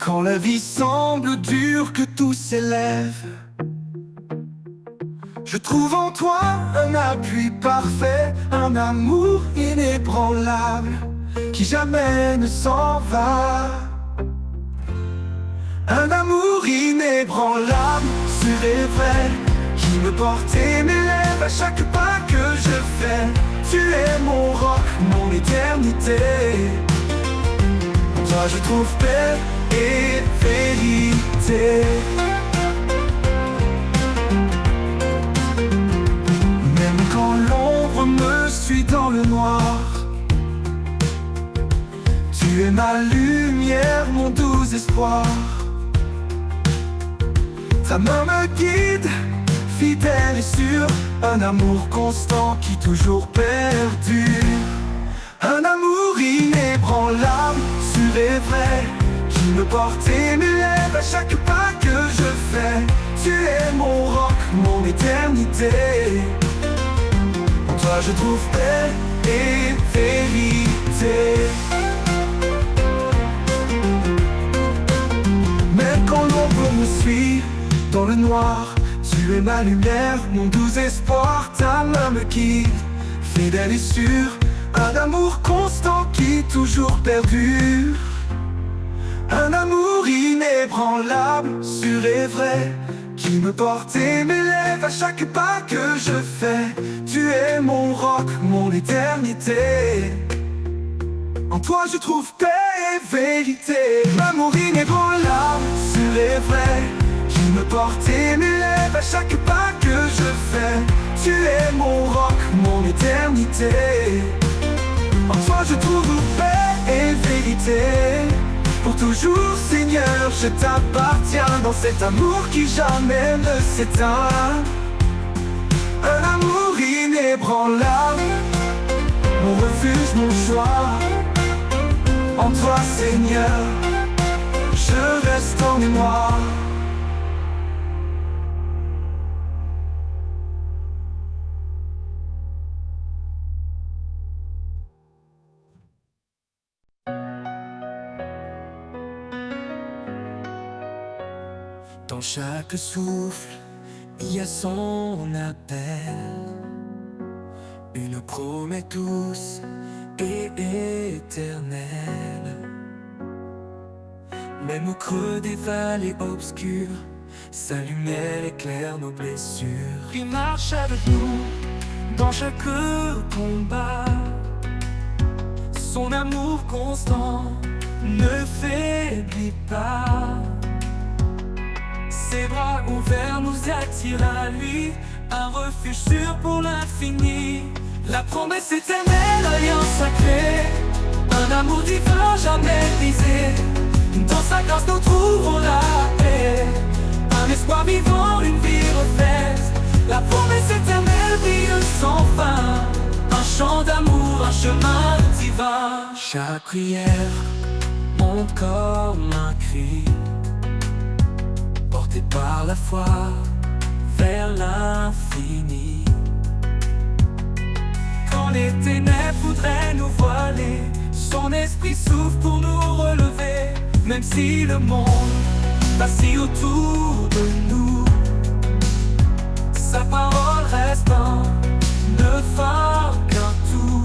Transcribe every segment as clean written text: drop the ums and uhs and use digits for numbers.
Quand la vie semble dure, que tout s'élève, je trouve en toi un appui parfait, un amour inébranlable qui jamais ne s'en va. Un amour inébranlable, sûr et vrai, qui me porte et m'élève à chaque pas que je fais. Tu es mon roc, mon éternité. En toi je trouve paix et vérité. Même quand l'ombre me suit dans le noir, tu es ma lumière, mon doux espoir. Ta main me guide, fidèle et sûre, un amour constant qui toujours perdure. Un amour inébranlable, sûr et vrai, qui me porte et m'élève à chaque pas que je fais. Tu es mon roc, mon éternité. En toi je trouve paix et vérité. Même quand l'ombre me suit dans le noir, tu es ma lumière, mon doux espoir. Ta main me guide, fidèle et sûre, un amour constant qui toujours perdure. Un amour inébranlable, sûr et vrai, qui me porte et m'élève à chaque pas que je fais. Tu es mon roc, mon éternité. En toi je trouve paix et vérité. L'amour inébranlable, sûr et vrai, qui me porte et m'élève à chaque pas que je fais. Tu es mon roc, mon éternité. En toi je trouve paix et vérité. Pour toujours Seigneur je t'appartiens, dans cet amour qui jamais ne s'éteint. Un amour inébranlable, mon refuge, mon choix. En toi Seigneur, je reste en mémoire. Dans chaque souffle, il y a son appel, une promesse douce et éternelle. Même au creux des vallées obscures, sa lumière éclaire nos blessures. Il marche avec nous dans chaque combat. Son amour constant ne faiblit pas. Ses bras ouverts nous attirent à lui, un refuge sûr pour l'infini. La promesse éternelle, alliance sacrée, un amour divin jamais brisé. Dans sa grâce nous trouvons la paix, un espoir vivant, une vie refaite. La promesse éternelle brille sans fin, un chant d'amour, un chemin divin. Chaque prière monte comme un cri, porté par la foi vers l'infini. Quand les ténèbres voudraient nous voiler, son esprit souffle pour nous relever. Même si le monde vacille autour de nous, sa parole reste un ne phare qu'un tout.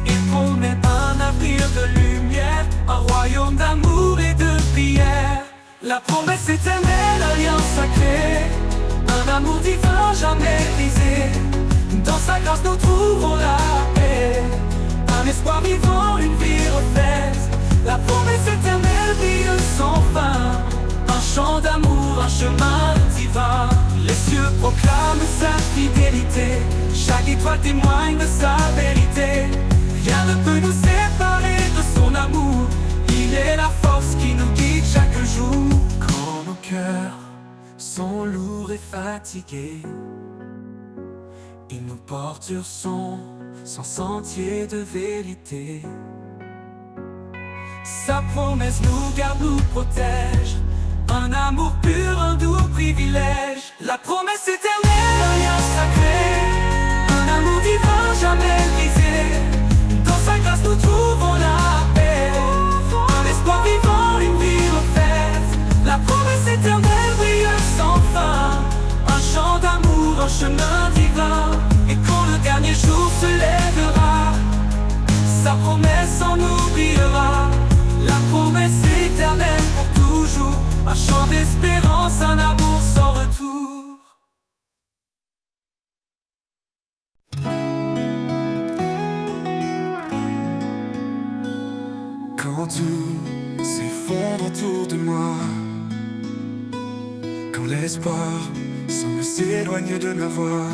Il promet un avenir de lumière, un royaume d'amour et de prière. La promesse éternelle, alliance sacrée, un amour divin jamais brisé. Dans sa grâce nous trouvons la paix, un espoir vivant, une vie refaite. La promesse éternelle brille sans fin, un chant d'amour, un chemin divin. Les cieux proclament sa fidélité, chaque étoile témoigne de sa vérité. Rien ne peut nous séparer de son amour, il est la force qui nous guide chaque jour. Quand nos cœurs sont lourds et fatigués, il nous porte sur son sentier de vérité. Sa promesse nous garde, nous protège, un amour pur, un doux privilège. La promesse éternelle, alliance sacrée, un amour divin jamais brisé. Dans sa grâce nous trouvons la paix, un espoir vivant. silence, un amour sans retour. Quand tout s'effondre autour de moi, quand l'espoir semble s'éloigner de ma voix,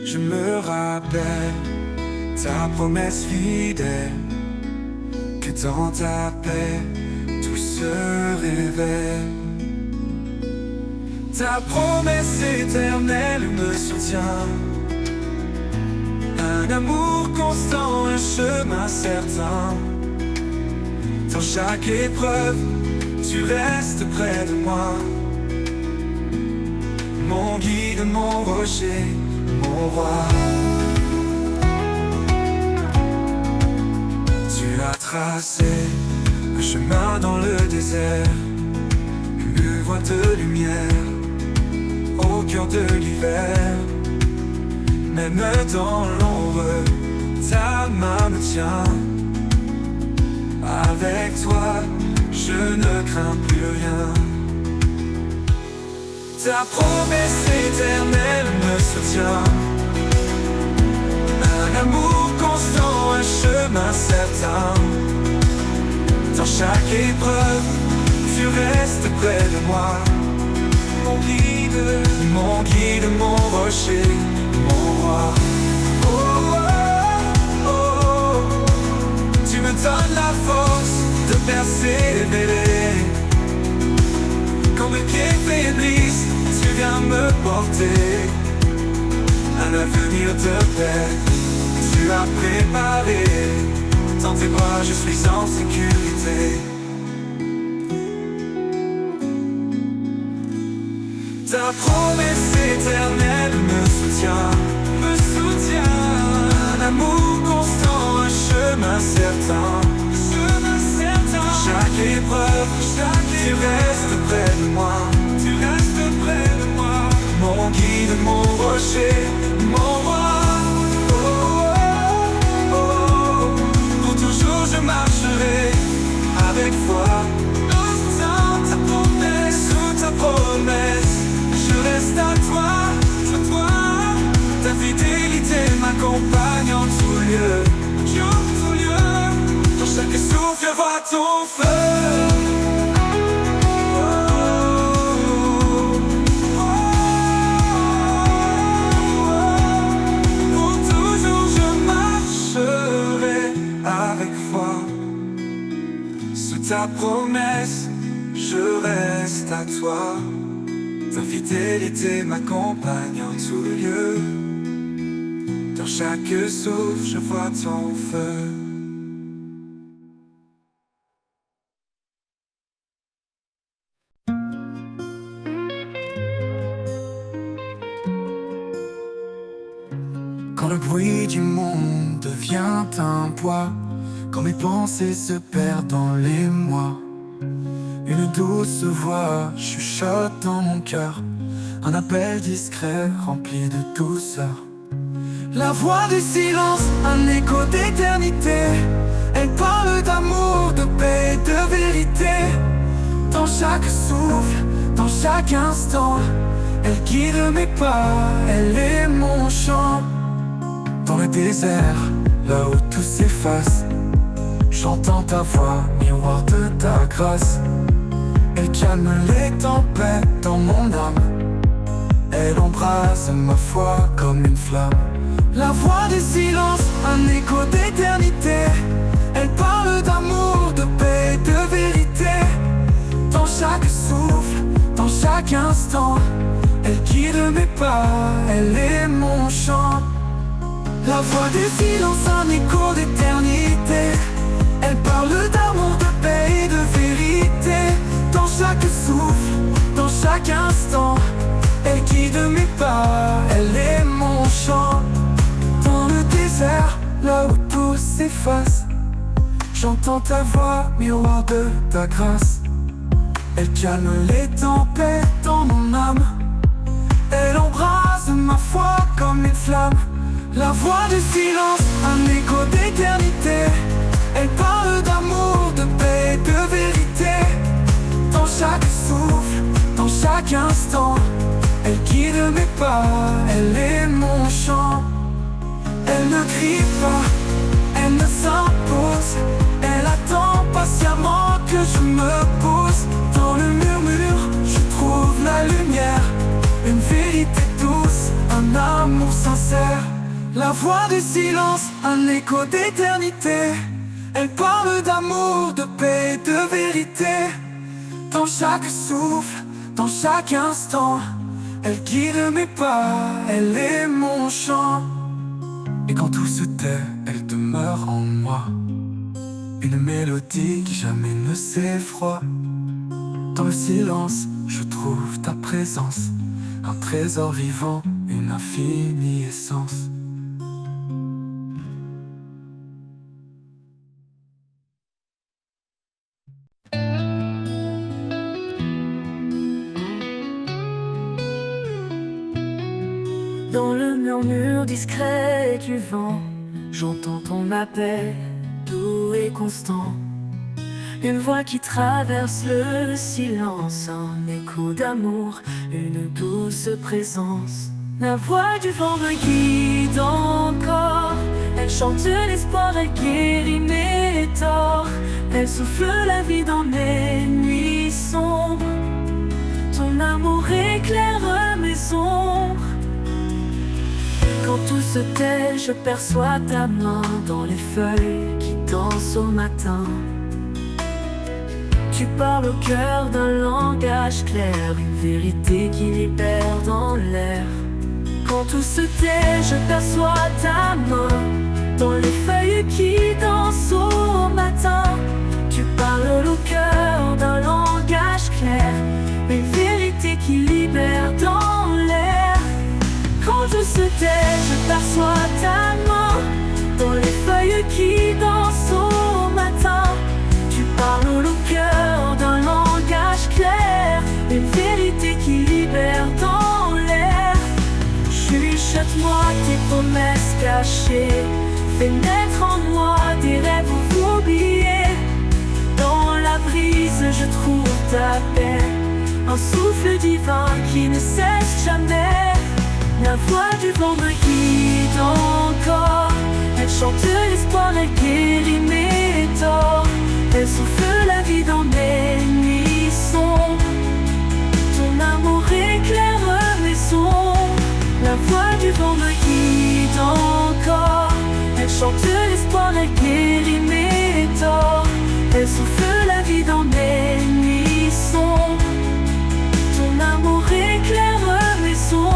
je me rappelle ta promesse fidèle, que dans ta paix tout se révèle. Ta promesse éternelle me soutient, un amour constant, un chemin certain. Dans chaque épreuve, tu restes près de moi, mon guide, mon rocher, mon roi. Tu as tracé un chemin dans le désert, une voie de lumière au cœur de l'hiver. Même dans l'ombre, ta main me tient. Avec toi, je ne crains plus rien. Ta promesse éternelle me soutient, un amour constant, un chemin certain. Dans chaque épreuve, tu restes près de moi, mon guide, mon rocher, mon roi. Tu me donnes la force de persévérer. Quand mes pieds faiblissent, tu viens me porter. Un avenir de paix, tu as préparé. Dans tes bras, je suis en sécurité. Ta promesse éternelle me soutient, un amour constant, un chemin certain. Chaque épreuve, tu restes près de moi, mon guide, mon rocher, mon roi. Pour toujours je marcherai avec foi. Sous ta promesse, je reste à toi. Ta fidélité m'accompagne en tout lieu. Dans chaque souffle, je vois ton feu. Pour toujours, je marcherai avec foi. Sous ta promesse, je reste à toi. Ta fidélité m'accompagne en tout lieu. Dans chaque souffle, je vois ton feu. Quand le bruit du monde devient un poids, quand mes pensées se perdent dans les mois, une douce voix chuchote dans mon cœur, un appel discret rempli de douceur. La voix du silence, un écho d'éternité. Elle parle d'amour, de paix et de vérité. Dans chaque souffle, dans chaque instant, elle guide mes pas, elle est mon chant. Dans le désert, là où tout s'efface, j'entends ta voix, miroir de ta grâce. Elle calme les tempêtes dans mon âme, elle embrase ma foi comme une flamme. La voix du silence, un écho d'éternité. Elle parle d'amour, de paix et de vérité. Dans chaque souffle, dans chaque instant, elle guide mes pas, elle est mon chant. La voix du silence, un écho d'éternité. Elle parle d'amour, de paix et de vérité. Dans chaque souffle, dans chaque instant, elle guide mes pas, elle est mon chant. Dans le désert, là où tout s'efface, j'entends ta voix, miroir de ta grâce. Elle calme les tempêtes dans mon âme, elle embrase ma foi comme une flamme. La voix du silence, un écho d'éternité. Elle parle d'amour, de paix et de vérité. Dans chaque souffle, La voix du silence, un écho d'éternité. Elle parle d'amour, de paix, de vérité. Dans chaque souffle, dans chaque instant, elle guide mes pas, elle est mon chant. Et quand tout se tait, elle demeure en moi. Une mélodie qui jamais ne s'effroie. Dans le silence, je trouve ta présence. Un trésor vivant, une infinie essence. Dans le murmure discret du vent, j'entends ton appel, doux et constant. Une voix qui traverse le silence, un écho d'amour, une douce présence. La voix du vent me guide encore. Elle chante l'espoir, elle guérit mes torts. Elle souffle la vie dans mes nuits sombres. Ton amour éclaire mes ombres. Quand tout se tait, je perçois ta main dans les feuilles qui dansent au matin. Tu parles au cœur d'un langage clair, une vérité qui libère dans l'air. Quand tout se tait, je perçois ta main dans les feuilles qui dansent au matin. Tu parles au cœur d'un langage clair, une vérité qui libère dans l'air. Quand tout se tait, je perçois ta main dans les feuilles qui dansent au matin. Tu parles au cœur d'un langage clair, une vérité qui libère dans l'air. Chuchote-moi tes promesses cachées, fais naître en moi des rêves oubliés. Dans la brise, je trouve ta paix, un souffle divin qui ne cesse jamais. La voix du vent me guide encore. Elle chante l'espoir, elle guérit mes torts. Elle souffle la vie dans mes nuits sombres. Ton amour éclaire mes ombres. La voix du vent me guide encore. Elle chante l'espoir, elle guérit mes torts. Elle souffle la vie dans mes nuits sombres. Ton amour éclaire mes ombres.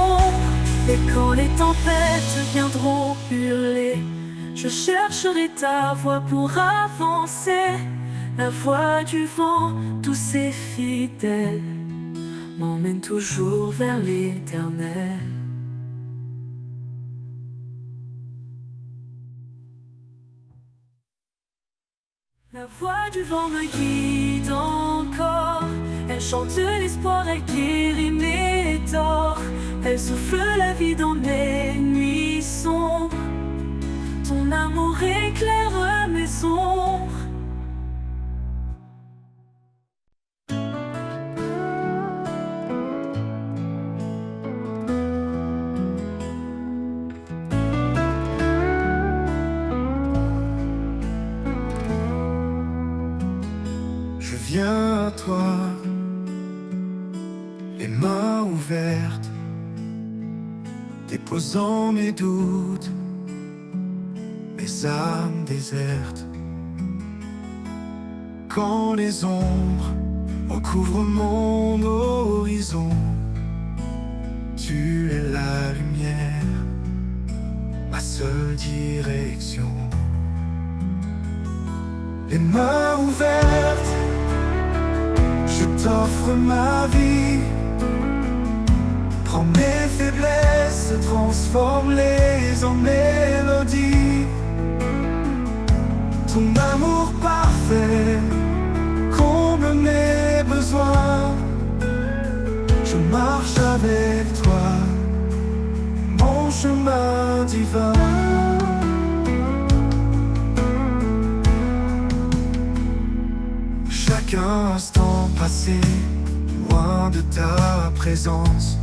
Et quand les tempêtes viendront hurler, je chercherai ta voix pour avancer. La voix du vent, douce et fidèle, m'emmène toujours vers l'éternel. La voix du vent me guide encore. Elle chante l'espoir, elle guérit mes torts. Elle souffle la vie dans mes nuits sombres. Ton amour éclaire mes ombres. Je viens à toi, les mains ouvertes, déposant mes doutes, mes âmes désertes. Quand les ombres recouvrent mon horizon, tu es la lumière, ma seule direction. Les mains ouvertes, je t'offre ma vie. Prends mes faiblesses, transforme-les en mélodie. Ton amour parfait comble mes besoins. Je marche avec toi, mon chemin divin. Chaque instant passé loin de ta présence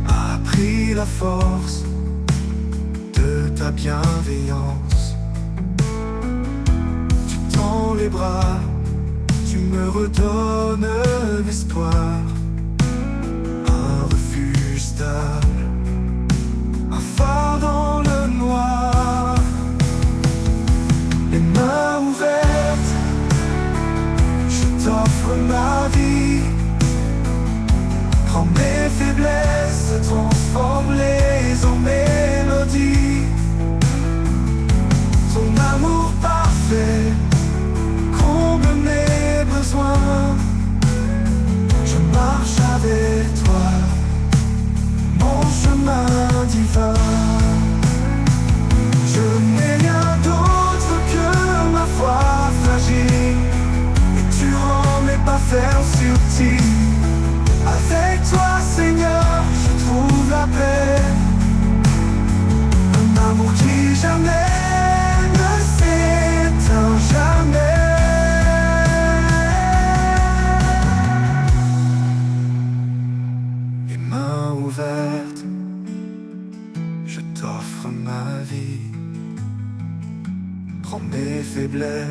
a appris la force de ta bienveillance. Tu tends les bras, tu me redonnes l'espoir, un refuge stable, un phare dans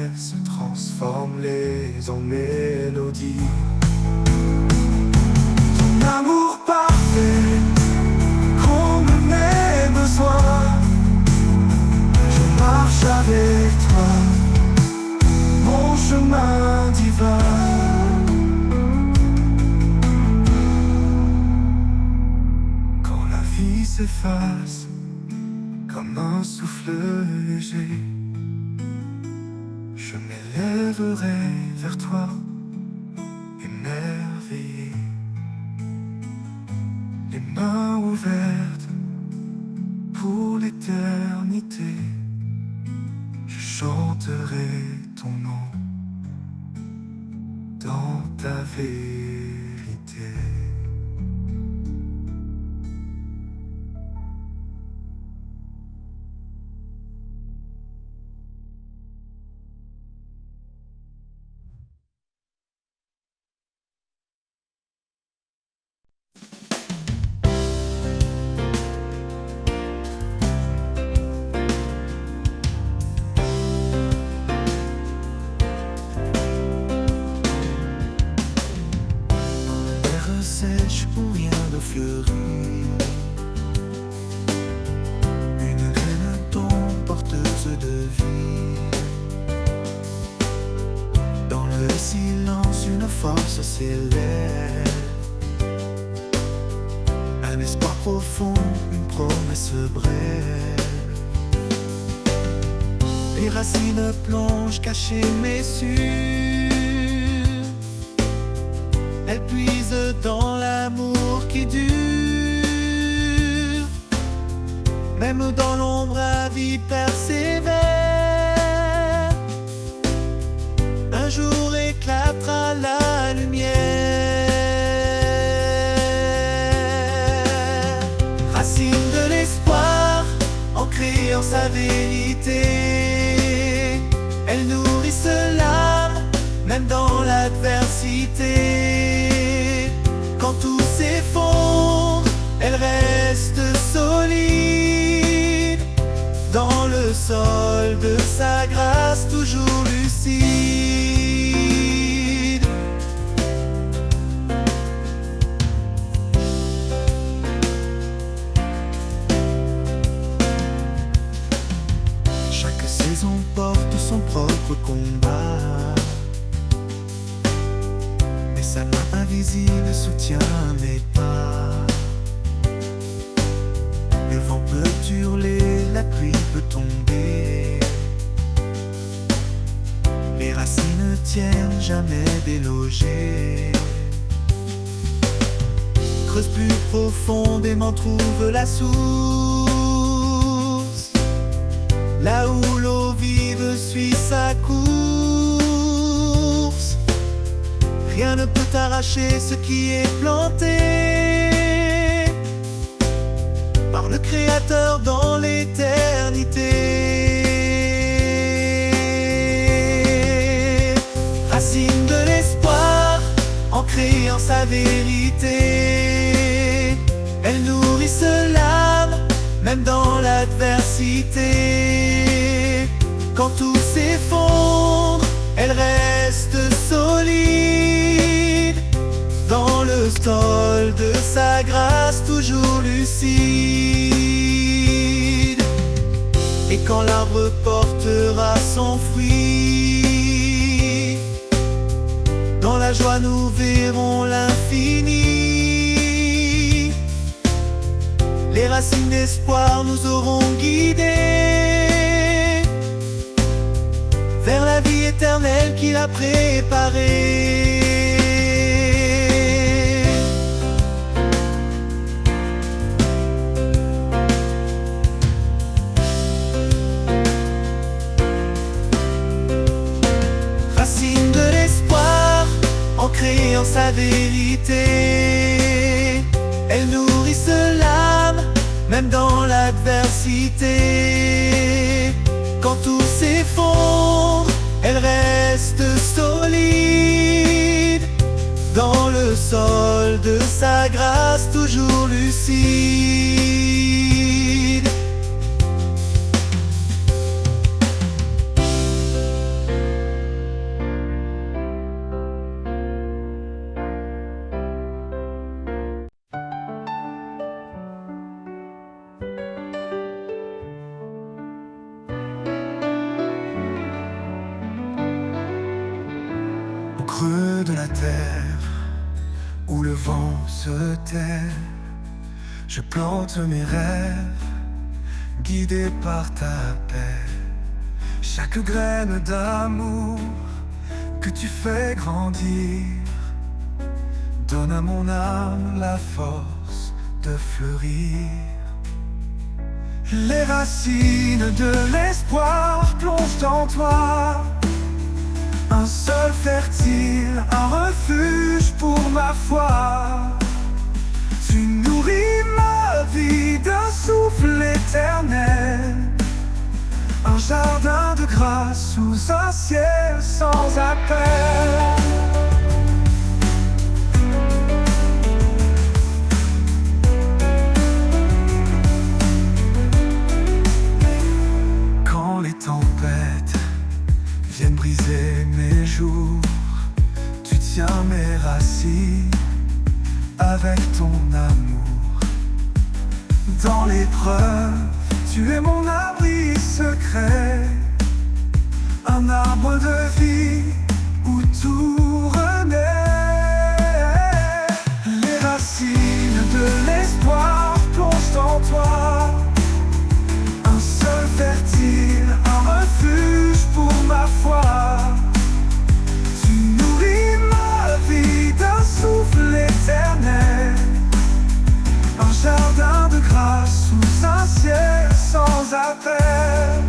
promesses transforment les en mélodies. Ton amour parfait comble mes besoins. Je marche avec toi, mon chemin divin. Quand la vie s'efface comme un souffle léger, je m'élèverai vers toi, émerveillé, les mains ouvertes pour l'éternité. Je chanterai ton nom dans ta vérité. Sèche où rien ne fleurit, une graine tombe porteuse de vie. Dans le silence, une force s'élève, un espoir profond, une promesse brève. Les racines plongent cachées mais sûres, elles puisent dans l'amour qui dure. Même dans l'ombre, la vie persévère. Un jour éclatera la lumière. Racine de l'espoir, ancrée en sa vérité, elle nourrissent l'âme, même dans l'adversité. Quand tout s'effondre, elle reste solide, dans le sol de sa grâce toujours lucide. Chaque saison porte son propre combat, sa main invisible soutient mes pas. Le vent peut hurler, la pluie peut tomber, les racines tiennent jamais délogées. Creuse plus profondément, trouve la source, là où l'eau vive suit sa course. Rien ne peut arracher ce qui est planté par le Créateur dans l'éternité. Racine de l'espoir, ancrée en sa vérité, elle nourrissent l'âme, même dans l'adversité. Quand tout s'effondre, elle reste solide, dans le sol de sa grâce toujours lucide. Et quand l'arbre portera son fruit, dans la joie nous verrons l'infini. Les racines d'espoir nous auront guidés vers la vie éternelle qu'il a préparée. Racine de l'espoir, ancrée en sa vérité, elle nourrissent l'âme, même dans l'adversité. Quand tout s'effondre, elle reste solide, dans le sol de sa grâce toujours lucide. creux de la terre, où le vent se tait, je plante mes rêves, guidé par ta paix. Chaque graine d'amour que tu fais grandir donne à mon âme la force de fleurir. Les racines de l'espoir plongent en toi, un sol fertile, un refuge pour ma foi. Tu nourris ma vie d'un souffle éternel, un jardin de grâce sous un ciel sans appel. Quand les tempêtes viennent briser mes jours, tu tiens mes racines avec ton amour. Dans l'épreuve, tu es mon abri secret, un arbre de vie où tout renaît. Les racines de l'espoir plongent en toi, un sol fertile, un refuge pour ma foi. Tu nourris ma vie d'un souffle éternel, un jardin de grâce sous un ciel sans appel.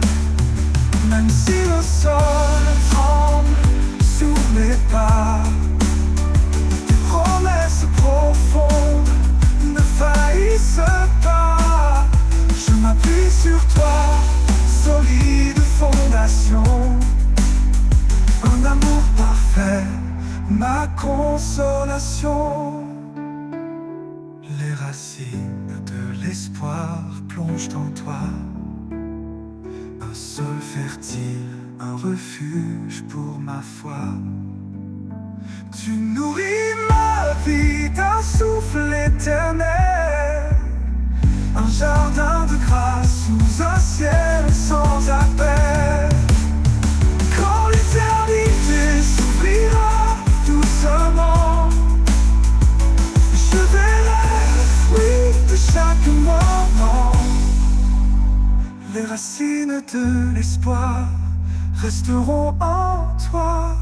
Même si le sol tremble sous mes pas, tes promesses profondes ne faillissent pas. Je m'appuie sur toi, solide fondation, un amour parfait, ma consolation. Les racines de l'espoir plongent en toi, un sol fertile, un refuge pour ma foi. Tu nourris ma vie d'un souffle éternel, un jardin de grâce sous un ciel sans appel. Quand l'éternité s'ouvrira doucement, je verrai le fruit de chaque moment. Les racines de l'espoir resteront en toi,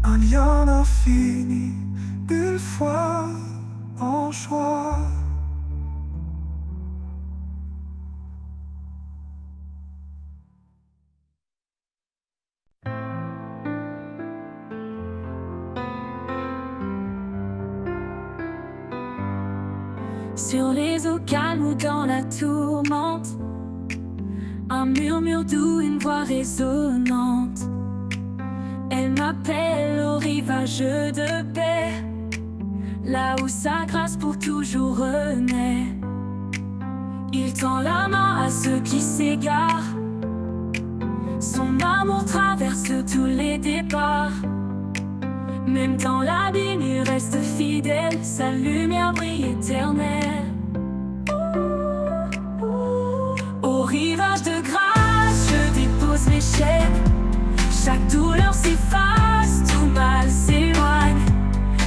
un lien infini, une foi en joie. Sur les eaux calmes ou dans la tourmente, un murmure doux, une voix résonnante. Elle m'appelle au rivage de paix, là où sa grâce pour toujours renaît. Il tend la main à ceux qui s'égarent, son amour traverse tous les départs. Même dans l'abîme, il reste fidèle, sa lumière brille éternelle. Au rivage de grâce, je dépose mes chaînes. Chaque douleur s'efface, tout mal s'éloigne.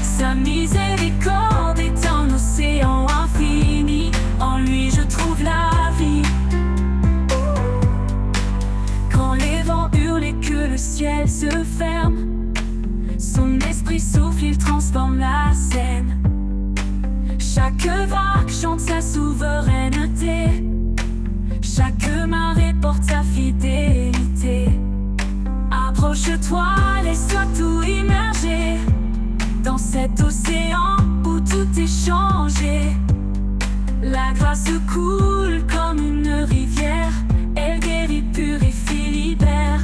Sa miséricorde est un océan infini, en lui je trouve la vie. Quand les vents hurlent et que le ciel se ferme, son esprit souffle, il transforme la scène. Chaque vague chante sa souveraineté, chaque marée porte sa fidélité. Approche-toi, laisse-toi tout immerger dans cet océan où tout est changé. La grâce coule comme une rivière, elle guérit, purifie, libère.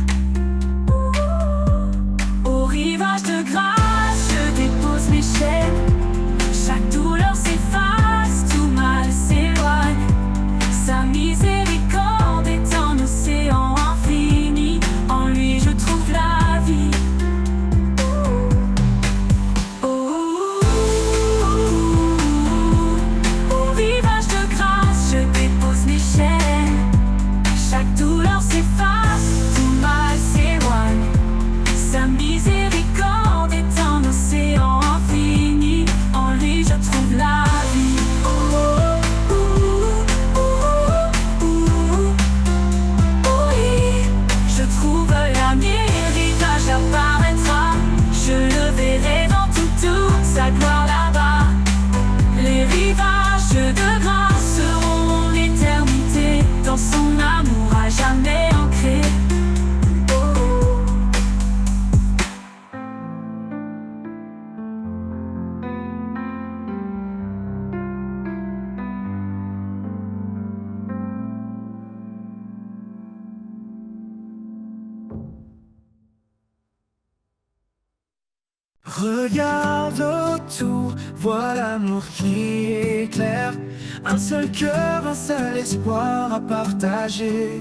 Au rivage de grâce, je dépose mes chaînes. Chaque douleur s'efface, tout mal s'éloigne. Sa miséricorde est un océan infini, en lui je trouve la vie. Au rivage de grâce, je dépose mes chaînes. Regarde autour, vois l'amour qui éclaire. Un seul cœur, un seul espoir à partager.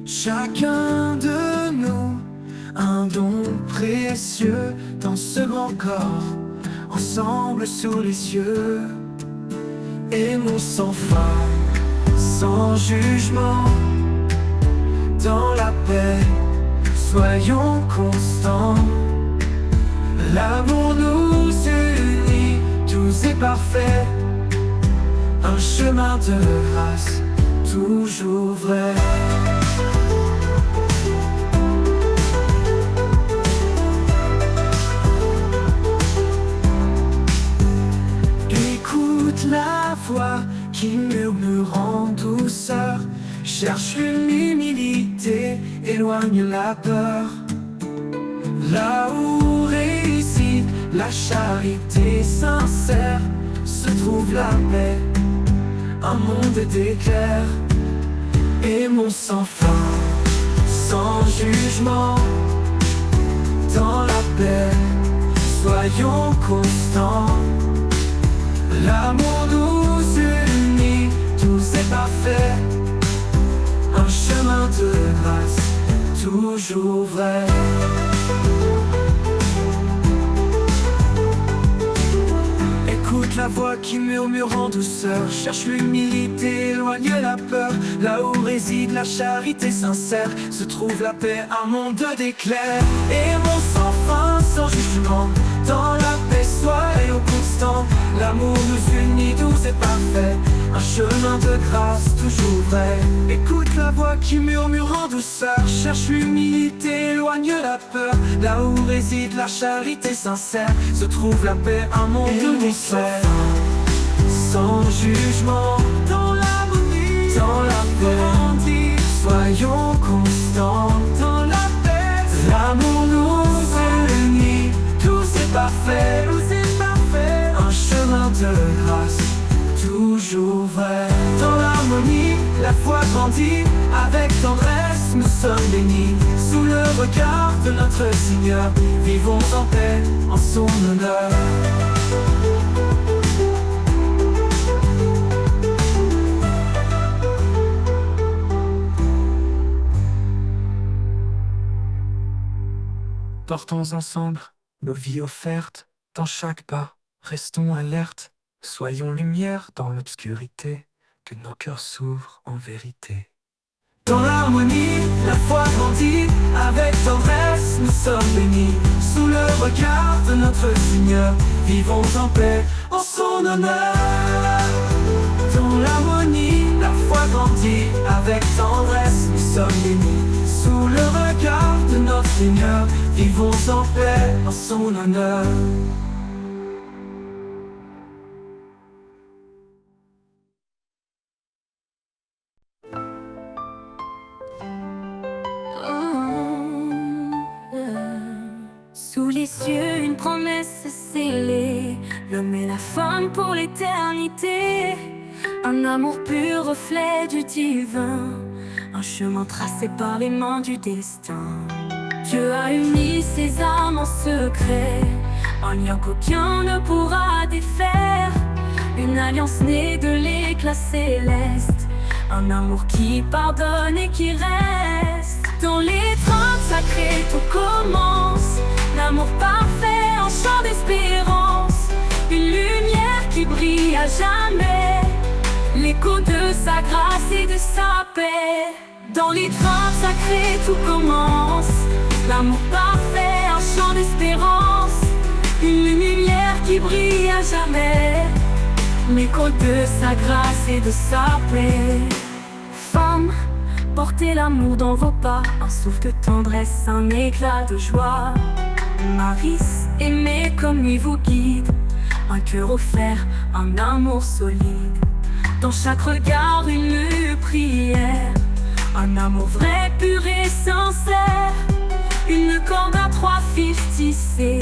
Chacun de nous, un don précieux dans ce grand corps, ensemble sous les cieux. Aimons sans fin, sans jugement, dans la paix, soyons constants. L'amour nous unit, doux et parfait, un chemin de grâce, toujours vrai. Écoute la voix qui murmure en douceur, cherche l'humilité, éloigne la peur. Là où réside la charité sincère, se trouve la paix, un monde d'éclairs. Aimons sans fin, sans jugement, dans la paix, soyons constants. L'amour nous unit, tout est parfait, un chemin de grâce, toujours vrai. Écoute la voix qui murmure en douceur, cherche l'humilité, éloigne la peur. Là où réside la charité sincère, se trouve la paix, un monde d'éclairs. Aimons sans fin, sans jugement, dans la paix, soyons constants. L'amour nous unit, doux et parfait, un chemin de grâce, toujours vrai. Écoute la voix qui murmure en douceur, cherche l'humilité, éloigne la peur. Là où réside la charité sincère, se trouve la paix, un monde d'éclairs. Sans jugement, dans l'harmonie, dans la paix, soyons constants. Dans la paix, l'amour nous unit, tout c'est parfait, un chemin de grâce, toujours vrai. Dans l'harmonie, la foi grandit, avec tendresse nous sommes bénis. Sous le regard de notre Seigneur, vivons en paix, en son honneur. Portons ensemble nos vies offertes, dans chaque pas, restons alertes. Soyons lumière dans l'obscurité, que nos cœurs s'ouvrent en vérité. Dans l'harmonie, la foi grandit, avec tendresse nous sommes bénis. Sous le regard de notre Seigneur, vivons en paix, en son honneur. Dans l'harmonie, la foi grandit, avec tendresse nous sommes bénis. Sous le regard de notre Seigneur, vivons en paix, en son honneur. Sous les cieux, une promesse est scellée, l'homme et la femme pour l'éternité. Un amour pur, reflet du divin, un chemin tracé par les mains du destin. Dieu a uni ses âmes en secret, un lien qu'aucun ne pourra défaire. Une alliance née de l'éclat céleste, un amour qui pardonne et qui reste. Dans l'étreinte sacrée tout commence, l'amour parfait, un chant d'espérance, une lumière qui brille à jamais, l'écho de sa grâce et de sa paix. Dans l'étreinte sacrée tout commence, l'amour parfait, un chant d'espérance, une lumière qui brille à jamais, l'écho de sa grâce et de sa paix. Femme, portez l'amour dans vos pas, un souffle de tendresse, un éclat de joie. Marie, aimez comme lui vous guide, un cœur offert, un amour solide. Dans chaque regard une prière, un amour vrai, pur et sincère. Une corde à trois fils tissés,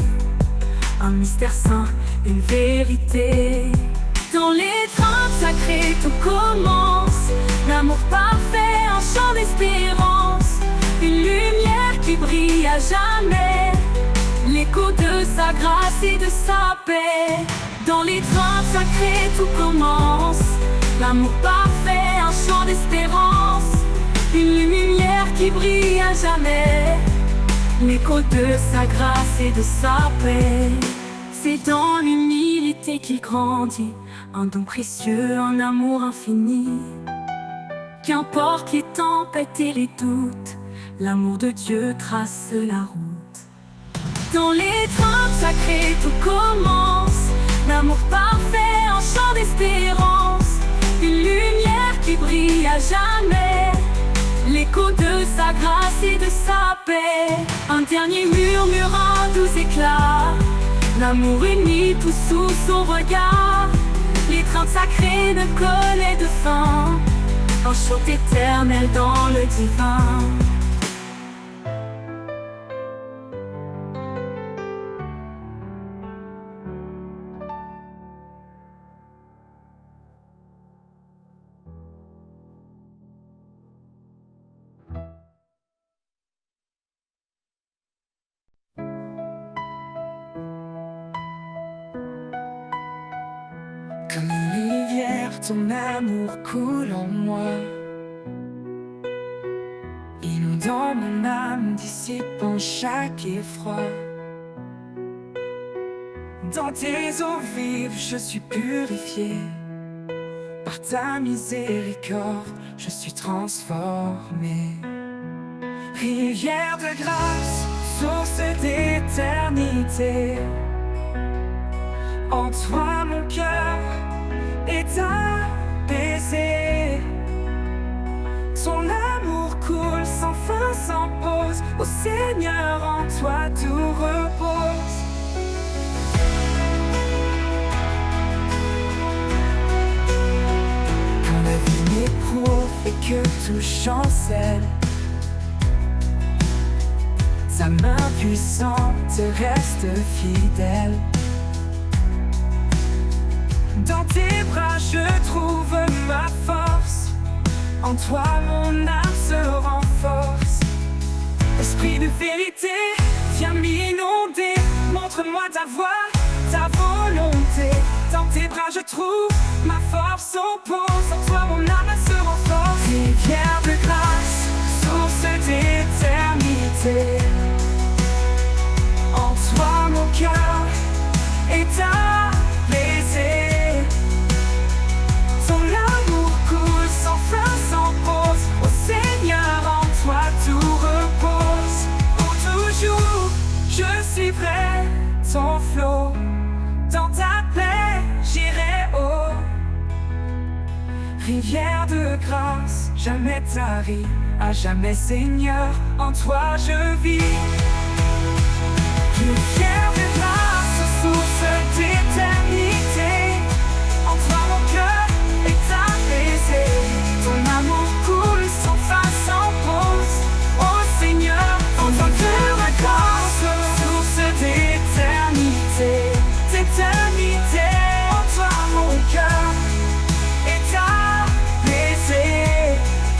un mystère saint, une vérité. Dans l'étreinte sacrée tout commence, l'amour parfait, un chant d'espérance, une lumière qui brille à jamais, l'écho de sa grâce et de sa paix. Dans les trains sacrés tout commence, l'amour parfait, un chant d'espérance, une lumière qui brille à jamais, l'écho de sa grâce et de sa paix. C'est dans l'humilité qu'il grandit, un don précieux, un amour infini. Qu'importe les tempêtes et les doutes, l'amour de Dieu trace la route. Dans les trains sacrés tout commence, l'amour parfait, un chant d'espérance, une lumière qui brille à jamais, l'écho de sa grâce et de sa paix. Un dernier murmure, un doux éclat, l'amour uni tout sous son regard. L'étreinte sacrée ne connaît de fin, un chant éternel dans le divin. Comme une rivière, ton amour coule en moi, inondant mon âme, dissipant chaque effroi. Dans tes eaux vives, je suis purifié. Par ta miséricorde, je suis transformé. Rivière de grâce, source d'éternité, en toi mon cœur est apaisé. Son amour coule sans fin, sans pause. Ô Seigneur, en toi tout repose. Quand la vie m'éprouve et que tout chancelle, sa main puissante reste fidèle. Dans tes bras je trouve ma force, en toi mon âme se renforce. Esprit de vérité, viens m'inonder, montre-moi ta voie, ta volonté. Dans tes bras je trouve ma force au pose, en toi mon âme se renforce. Rivière de grâce, source d'éternité, en toi mon cœur est apaisé. Ton amour coule sans fin, sans pause. Ô Seigneur, en toi tout repose. Pour toujours, je suivrai ton flot. Dans ta paix, j'irai haut. Rivière de grâce, jamais tarie, à jamais Seigneur, en toi je vis. Rivière de grâce, source d'éternité, en toi mon cœur est apaisé. Ton amour coule sans fin, sans pause. Ô Seigneur, en toi de grâce, source d'éternité, d'éternité, en toi mon cœur est apaisé.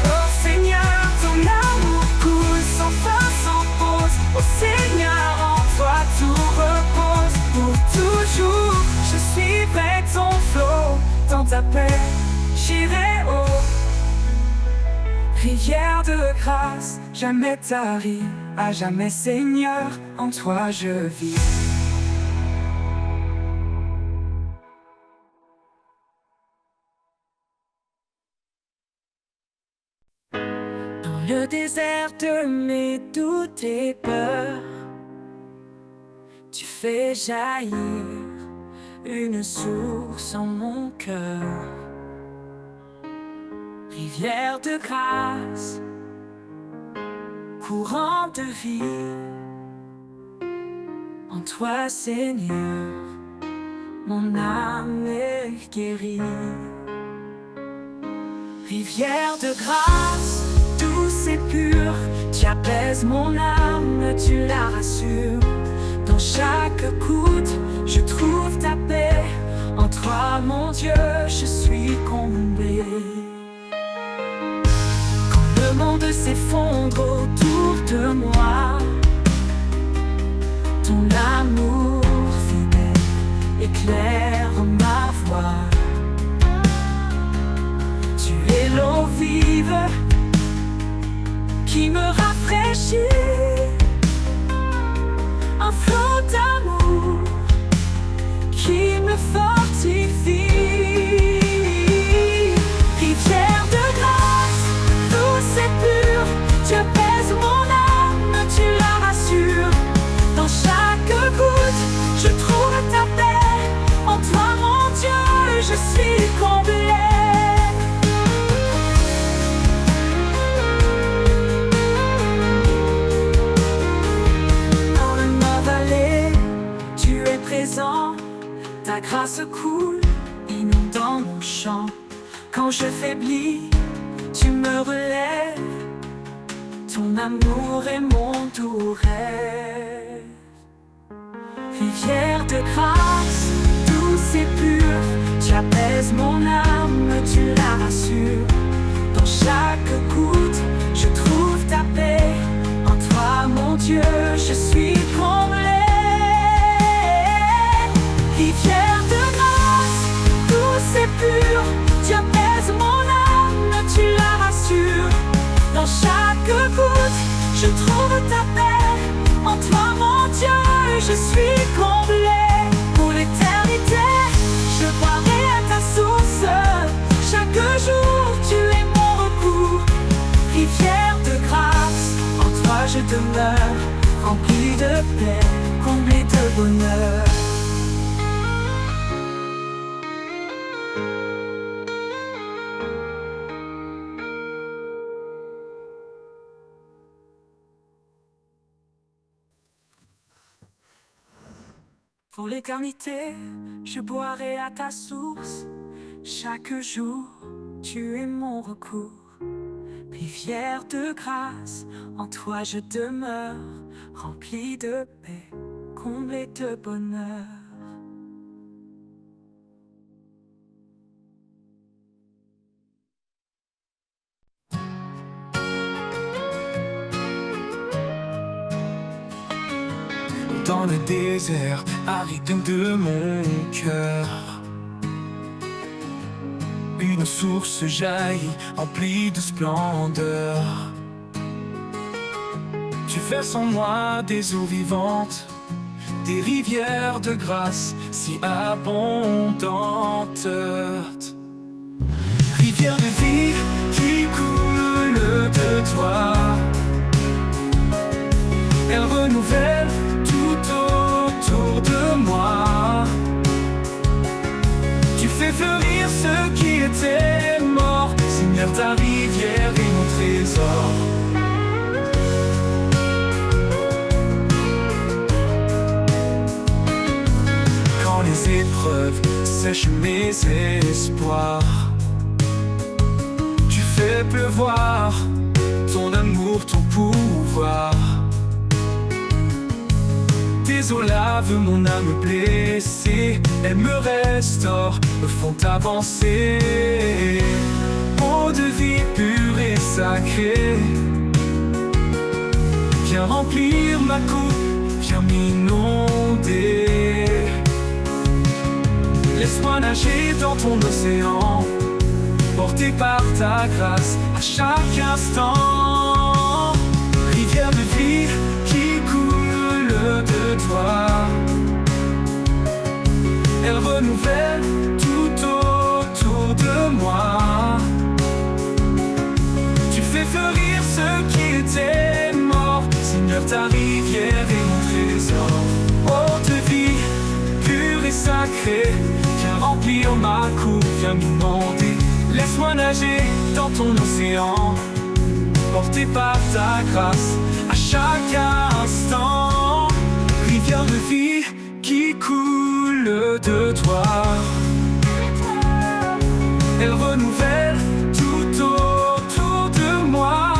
Ô Seigneur, ton amour coule sans fin, sans pause. Ô Seigneur, en toi tout repose. Pour toujours, je suivrai ton flot. Dans ta paix, j'irai haut. Rivière de grâce, jamais tarie, à jamais Seigneur, en toi je vis. Dans le désert de mes doutes et peurs, tu fais jaillir une source en mon cœur. Rivière de grâce, courant de vie, en toi Seigneur, mon âme est guérie. Rivière de grâce, douce et pure, tu apaises mon âme, tu la rassures. Dans chaque goutte, je trouve ta paix. En toi, mon Dieu, je suis comblé. Quand le monde s'effondre autour de moi, Ton amour fidèle éclaire ma voie. Tu es l'eau vive qui me rafraîchit, un flot d'amour qui me fortifie. Rivière de grâce, douce et pure, tu apaises mon âme, tu la rassures. Dans chaque goutte, je trouve ta paix. En toi, mon Dieu, je suis comblée. Dans ma vallée, tu es présent. Ta grâce coule, inondant mon champ. Quand je faiblis, tu me relèves. Ton amour est mon doux rêve. Rivière de grâce, douce et pure, tu apaises mon âme, tu la rassures. Dans chaque goutte, je trouve ta paix. En toi, mon Dieu, je suis comblée. Rivière de grâce, douce et pure, tu apaises mon âme, tu la rassures. Dans chaque goutte, je trouve ta paix. En toi, mon Dieu, je suis comblée. Pour l'éternité, je boirai à ta source. Chaque jour, tu es mon recours. Rivière de grâce, en toi je demeure, remplie de paix, comblée de bonheur. Pour l'éternité, je boirai à ta source. Chaque jour, tu es mon recours. Rivière de grâce, en toi je demeure, remplie de paix, comblée de bonheur. Dans le désert aride de mon cœur, une source jaillit, emplie de splendeur. Tu verses en moi des eaux vivantes, des rivières de grâce si abondantes. Rivière de vie qui coule de toi, elle renouvelle tout autour de moi. Tu fais fleurir ce qui était mort. Seigneur, ta rivière est mon trésor. Quand les épreuves sèchent mes espoirs, tu fais pleuvoir ton amour, ton pouvoir. Tes eaux lavent mon âme blessée, elles me restaurent, me font avancer. Eau de vie pure et sacrée, viens remplir ma coupe, viens m'inonder. Laisse-moi nager dans ton océan, porté par ta grâce à chaque instant. Rivière de vie qui coule de toi, elle renouvelle tout autour de moi. Tu fais fleurir ce qui était mort. Seigneur, ta rivière est mon trésor. Eau de vie pure et sacrée, viens remplir ma coupe, viens m'inonder. Laisse-moi nager dans ton océan, porté par ta grâce à chaque instant. Rivière de vie qui coule de toi, elle renouvelle tout autour de moi.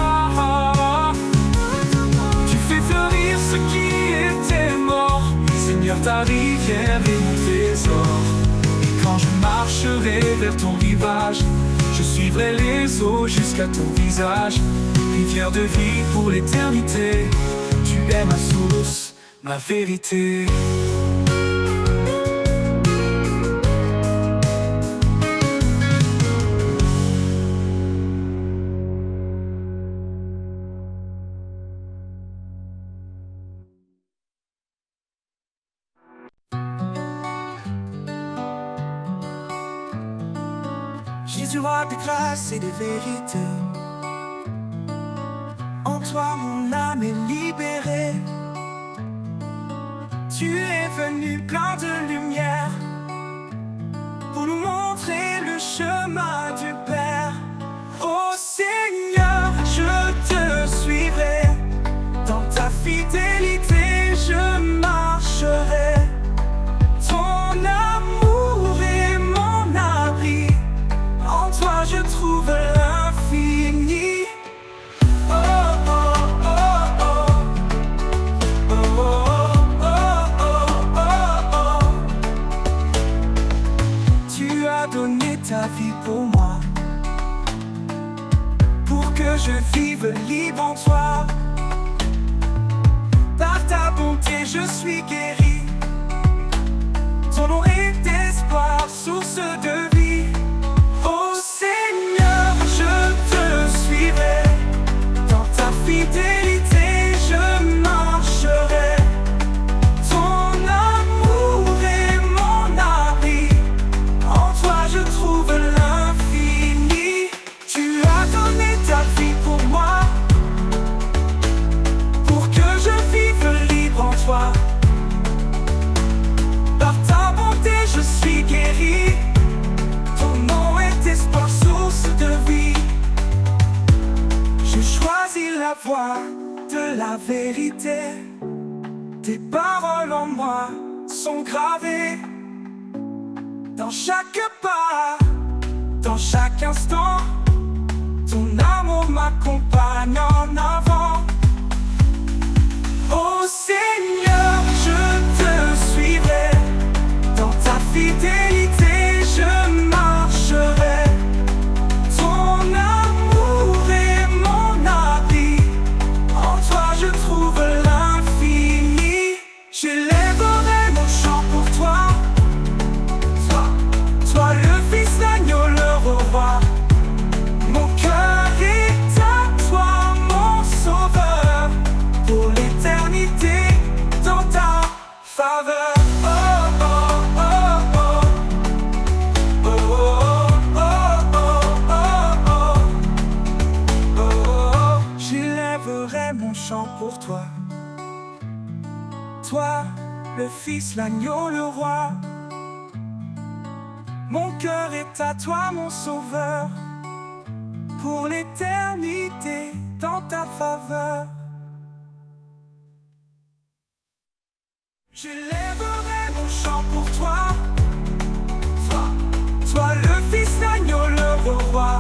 Tu fais fleurir ce qui était mort. Seigneur, ta rivière est mon trésor. Et quand je marcherai vers ton rivage, je suivrai les eaux jusqu'à ton visage. Rivière de vie pour l'éternité, tu es ma source, ma vérité. Jésus, roi de grâce et de vérité, en toi mon âme est libérée. Tu es venu plein de lumière pour nous montrer le chemin du Père. Ô Seigneur, je te suivrai, dans ta fidélité je marcherai. Ton amour est mon abri, en toi je trouve l'infini. Oh, oh, oh, oh. Oh, oh, oh, oh, oh. Tu as donné ta vie pour moi, pour que je vive libre en toi. Par ta bonté je suis guéri, ton nom est espoir, source de vie. Ô Seigneur, je te suivrai, dans ta fidélité je marcherai. Ton amour est mon abri, en toi je trouve l'infini. Tu as donné ta vie pour moi, pour que je vive libre en toi. Par ta bonté je suis guéri, ton nom est espoir, source de vie. Je choisis la voie de la vérité, tes paroles en moi sont gravées. Dans chaque pas, dans chaque instant, ton amour m'accompagne en avant. Ô Seigneur, je te suivrai, dans ta fidélité je marcherai. Ton amour est mon abri, en toi je trouve l'infini. J'élèverai mon chant pour toi, toi le Fils d'agneau, le roi. Mon cœur est à toi, mon sauveur, pour l'éternité dans ta faveur. Oh, oh, oh, oh. Oh, oh, oh, oh, oh, oh. J'élèverai mon chant pour toi, toi, le Fils, l'agneau, le roi. Mon cœur est à toi, mon sauveur, pour l'éternité dans ta faveur. J'élèverai mon chant pour toi, toi le Fils d'agneau, le roi.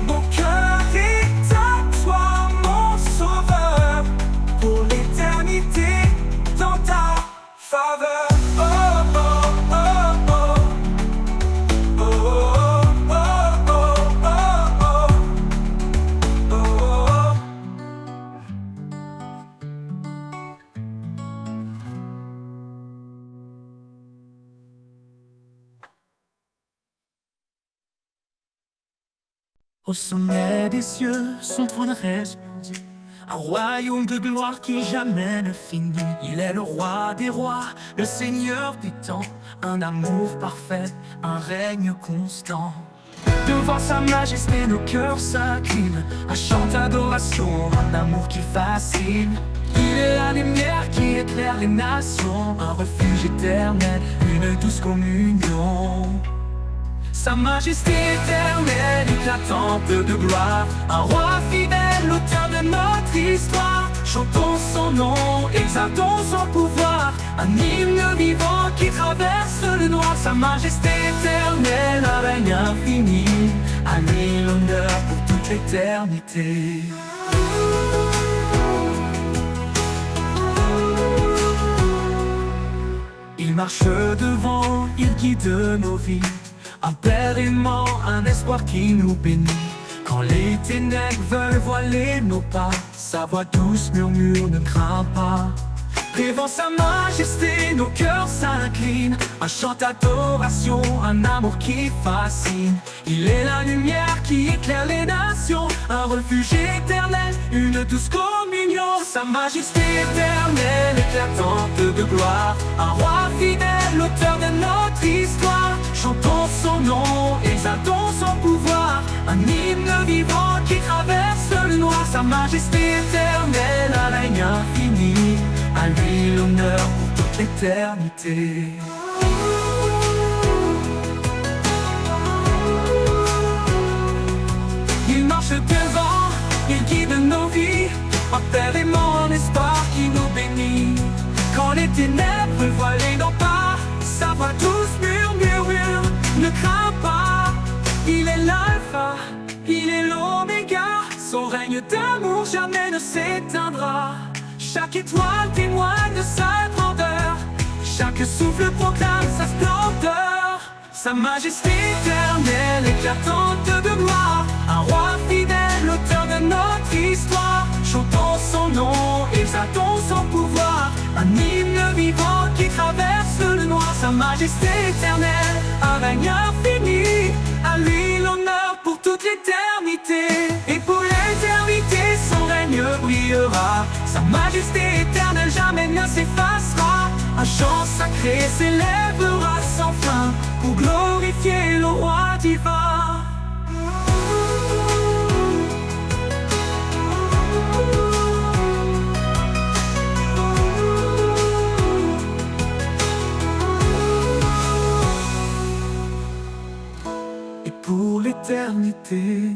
Mon cœur est à toi, mon sauveur, pour l'éternité dans ta faveur. Oh, oh, oh, oh. Oh, oh, oh, oh, oh, oh, oh. Au sommet des cieux, son trône reste, un royaume de gloire qui jamais ne finit. Il est le roi des rois, le seigneur du temps, un amour parfait, un règne constant. Devant sa majesté, nos cœurs s'inclinent, un chant d'adoration, un amour qui fascine. Il est la lumière qui éclaire les nations, un refuge éternel, une douce communion. Sa majesté éternelle, éclatante de gloire, un roi fidèle, l'auteur de notre histoire. Chantons son nom, exaltons son pouvoir, un hymne vivant qui traverse le noir. Sa majesté éternelle, un règne infini, à lui l'honneur pour toute l'éternité. Il marche devant, il guide nos vies, un père aimant, un espoir qui nous bénit. Quand les ténèbres veulent voiler nos pas, sa voix douce murmure, ne crains pas. Devant sa majesté, nos cœurs s'inclinent. Un chant d'adoration, un amour qui fascine. Il est la lumière qui éclaire les nations, un refuge éternel, une douce communion. Sa majesté éternelle, éclatante de gloire, un roi fidèle, l'auteur de notre histoire. Chantons son nom, exaltons son pouvoir, un hymne vivant qui traverse le noir. Sa majesté éternelle, un règne infini, à lui l'honneur pour toute l'éternité. Il marche devant, il guide nos vies, un père aimant, un espoir qui nous bénit. Quand les ténèbres voilent nos pas, sa voix douce murmure, ne crains pas. Il est l'alpha, il est l'oméga, son règne d'amour jamais ne s'éteindra. Chaque étoile témoigne de sa grandeur, chaque souffle proclame sa splendeur. Sa majesté éternelle, éclatante de gloire, un roi fidèle, l'auteur de notre histoire. Chantons son nom, exaltons son pouvoir, un hymne vivant qui traverse le noir. Sa majesté éternelle, un règne infini, à lui l'honneur pour toute l'éternité. Et pour l'éternité, son règne brillera. Sa majesté éternelle jamais ne s'effacera. Un chant sacré s'élèvera sans fin pour glorifier le roi divin. Et pour l'éternité,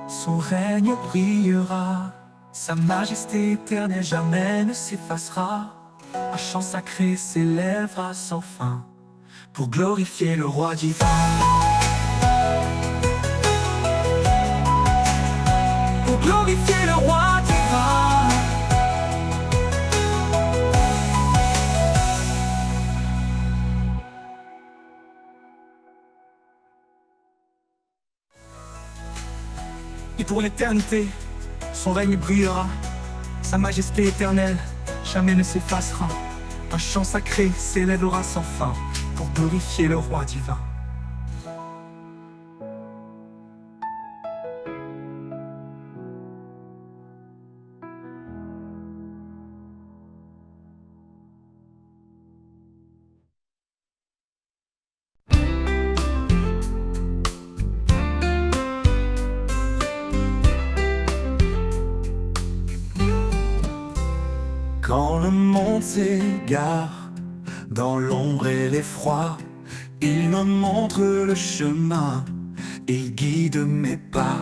son règne brillera. Sa majesté éternelle jamais ne s'effacera. Un chant sacré s'élèvera sans fin pour glorifier le roi divin. Pour glorifier le roi divin. Et pour l'éternité, son règne brillera. Sa majesté éternelle jamais ne s'effacera. Un chant sacré s'élèvera sans fin pour glorifier le roi divin. Quand le monde s'égare dans l'ombre et l'effroi, il me montre le chemin, il guide mes pas.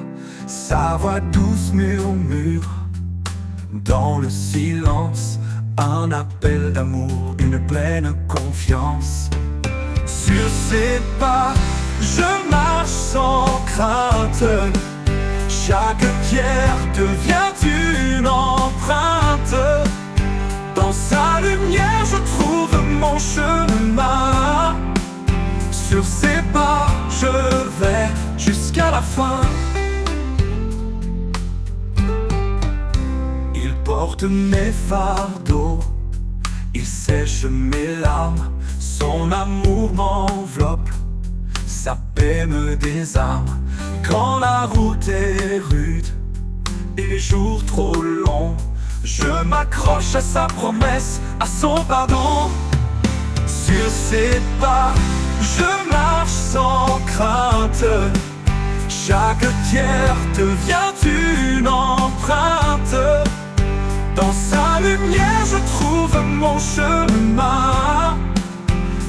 Sa voix douce murmure dans le silence, un appel d'amour, une pleine confiance. Sur ses pas, je marche sans crainte. Chaque pierre devient une empreinte. Dans sa lumière, je trouve mon chemin. Sur ses pas, je vais jusqu'à la fin. Il porte mes fardeaux, il sèche mes larmes. Son amour m'enveloppe, sa paix me désarme. Quand la route est rude et les jours trop longs, je m'accroche à sa promesse, à son pardon. Sur ses pas, je marche sans crainte. Chaque pierre devient une empreinte. Dans sa lumière, je trouve mon chemin.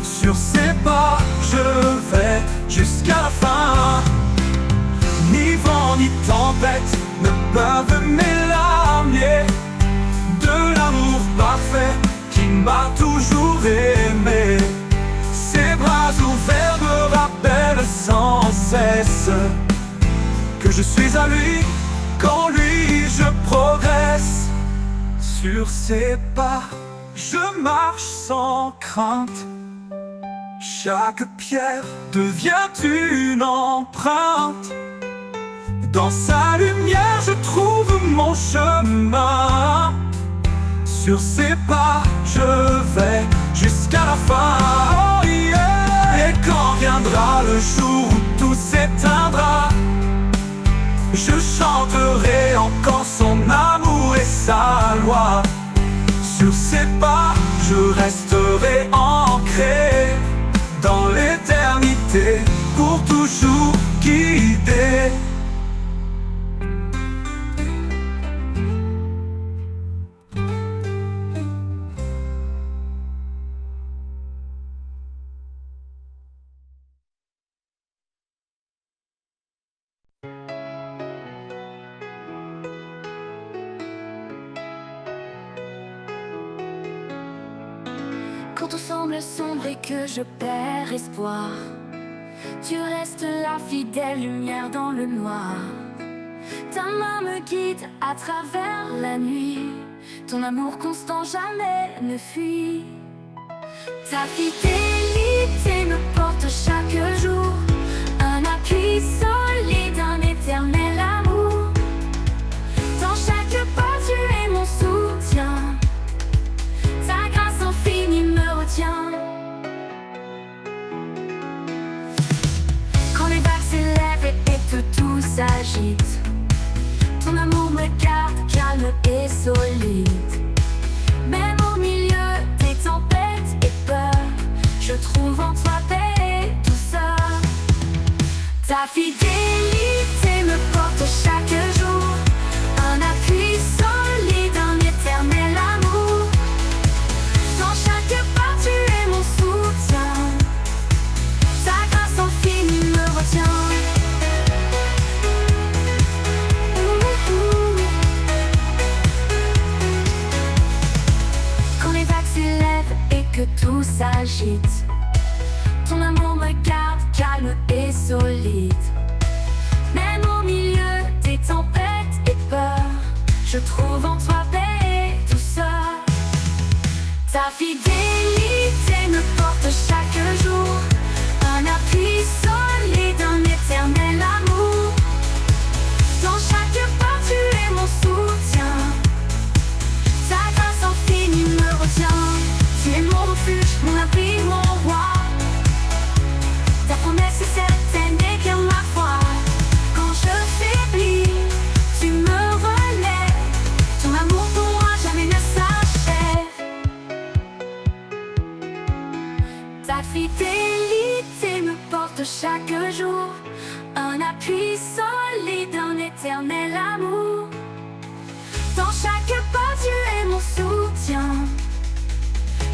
Sur ses pas, je vais jusqu'à la fin. Ni vent ni tempête ne peuvent m'éloigner de l'amour parfait qui m'a toujours aimé. Ses bras ouverts me rappellent sans cesse que je suis à lui, qu'en lui je progresse. Sur ses pas, je marche sans crainte. Chaque pierre devient une empreinte. Dans sa lumière, je trouve mon chemin. Sur ses pas, je vais jusqu'à la fin. Oh yeah. Et quand viendra le jour où tout s'éteindra, je chanterai encore son amour et sa loi. Sur ses pas, je resterai ancré dans l'éternité, pour toujours guidé. Quand tout semble sombre et que je perds espoir, tu restes la fidèle lumière dans le noir. Ta main me guide à travers la nuit, ton amour constant jamais ne fuit. Ta fidélité me porte chaque jour, un appui solide, un éternel amour. Dans chaque pas tu es mon soutien, ta grâce infinie me retient. Quand les vagues s'élèvent et que tout s'agite, ton amour me garde calme et solide. Même au milieu des tempêtes et peurs, je trouve en toi paix et douceur. Ta fidélité me porte chaque jour, un appui solide, un éternel amour. Dans chaque pas tu es mon soutien, ta grâce infinie me retient. Quand les vagues s'élèvent et que tout s'agite, ton amour me garde calme et solide. Même au milieu des tempêtes et peurs, je trouve en toi paix et douceur. Ta fidélité me porte chaque jour, un appui solide, un éternel amour. Dans chaque pas tu es mon soutien, ta grâce infinie me retient. Tu es mon refuge, mon abri, mon roi. Ta promesse est certaine et bien ma foi. Quand je faiblis, tu me relèves, ton amour pour moi jamais ne s'achève. Ta fidélité me porte chaque jour, un appui solide, un éternel amour. Dans chaque pas tu es mon soutien,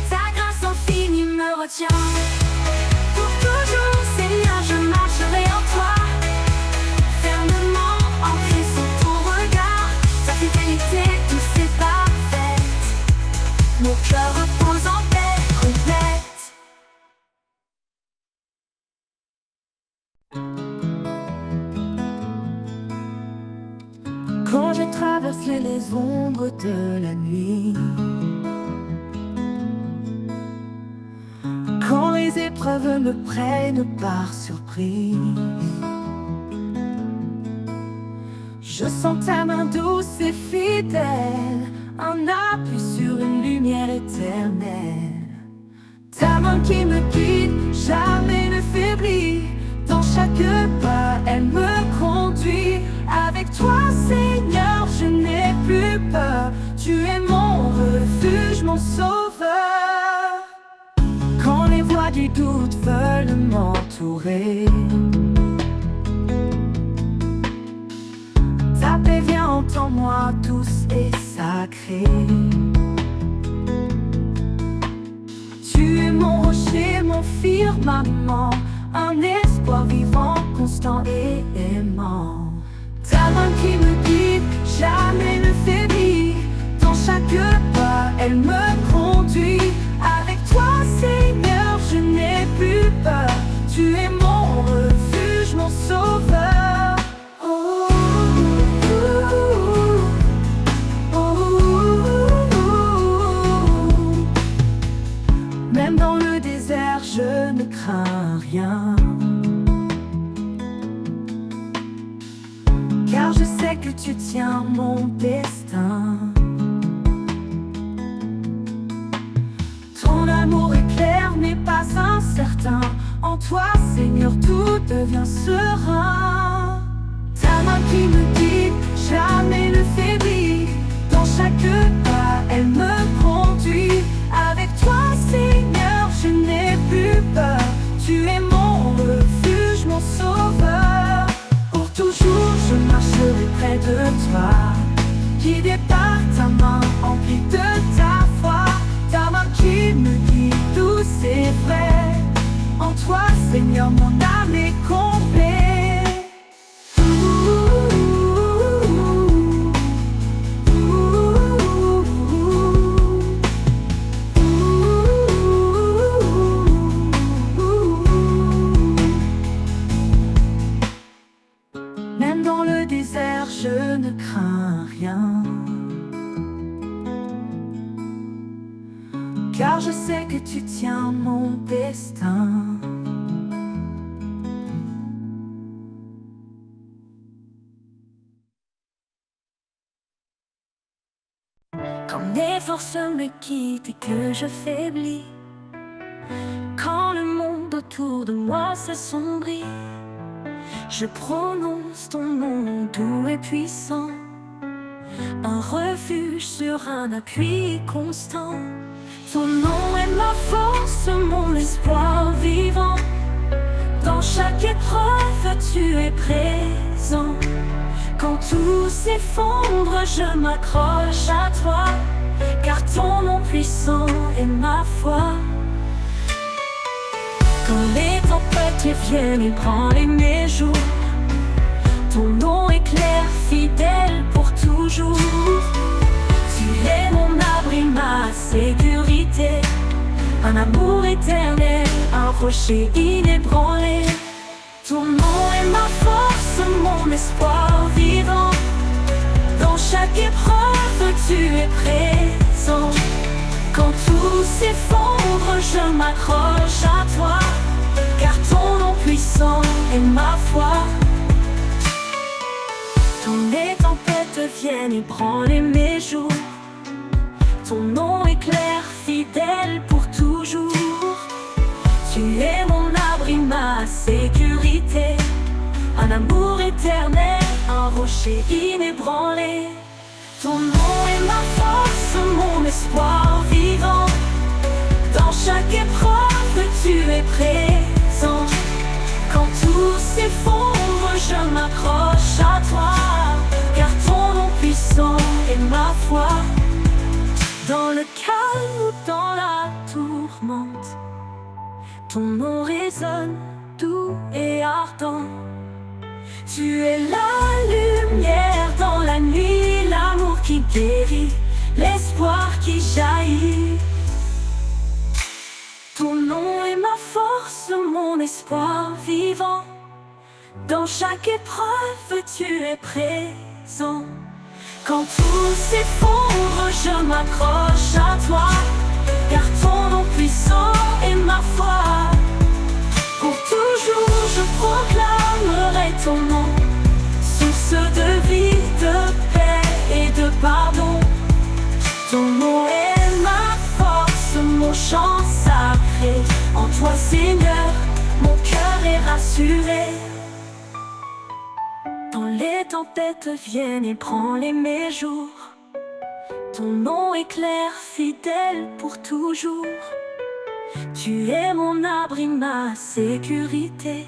ta grâce infinie me retient. Pour toujours, Seigneur, je marcherai en toi, fermement ancré sous ton regard. Ta fidélité douce et parfaite, mon cœur repose en paix complète. Quand je traverse les ombres de la nuit, quand les épreuves me prennent par surprise, je sens ta main douce et fidèle, un appui sur une lumière éternelle. Ta main qui me guide, jamais ne faiblit. Dans chaque pas, elle me conduit. Avec toi, Seigneur, je n'ai plus peur. Tu es mon refuge, mon sauveur. Quand les voix du doute veulent m'entourer, ta paix vient en moi douce et sacrée. Tu es mon rocher, mon firmament, un espoir vivant, constant et aimant. Ta main qui me guide, jamais ne faiblit. Dans chaque pas, elle me conduit. Avec toi, Seigneur, je n'ai plus peur. Tu es mon refuge, mon sauveur. Oh, oh, oh, oh. Même dans le désert, je ne crains rien, car je sais que tu tiens mon destin. amour est clair, n'est pas incertain. En toi, Seigneur, tout devient serein. Ta main qui me guide, jamais ne faiblit. Dans chaque pas, elle me conduit. Avec toi, Seigneur, je n'ai plus peur. Tu es mon refuge, mon sauveur. Pour toujours, je marcherai près de toi, guidé par ta main, emplie de ta foi. Ta main qui me guide, douce et vraie. En toi, Seigneur, mon âme est complète. Même dans le désert, je ne crains rien, car je sais que tu tiens mon destin. Quand mes forces me quittent et que je faiblis, quand le monde autour de moi s'assombrit, je prononce ton nom doux et puissant, un refuge sur un appui constant. Ton nom est ma force, mon espoir vivant. Dans chaque épreuve, tu es présent. Quand tout s'effondre, je m'accroche à toi, car ton nom puissant est ma foi. Quand les tempêtes viennent ébranler mes jours, ton nom est clair, fidèle pour toujours. Tu es mon abri, ma sécurité, un amour éternel, un rocher inébranlé. Ton nom est ma force, mon espoir vivant. Dans chaque épreuve, tu es présent. Quand tout s'effondre, je m'accroche à toi, car ton nom puissant est ma foi. Quand les tempêtes viennent ébranler mes jours, ton nom est clair, fidèle pour toujours. Tu es mon abri, ma sécurité, un amour éternel, un rocher inébranlé. Ton nom est ma force, mon espoir vivant. Dans chaque épreuve, tu es présent. Quand tout s'effondre, je m'accroche à toi, car ton nom puissant est ma foi. Dans le calme ou dans la tourmente, ton nom résonne doux et ardent. Tu es la lumière dans la nuit, l'amour qui guérit, l'espoir qui jaillit. Ton nom est ma force, mon espoir vivant. Dans chaque épreuve, tu es présent. Quand tout s'effondre, je m'accroche à toi, car ton nom puissant est ma foi. Pour toujours, je proclamerai ton nom, source de vie, de paix et de pardon. Ton nom est ma force, mon chant sacré. En toi, Seigneur, mon cœur est rassuré. Quand les tempêtes viennent ébranler mes jours, ton nom est clair, fidèle pour toujours. Tu es mon abri, ma sécurité,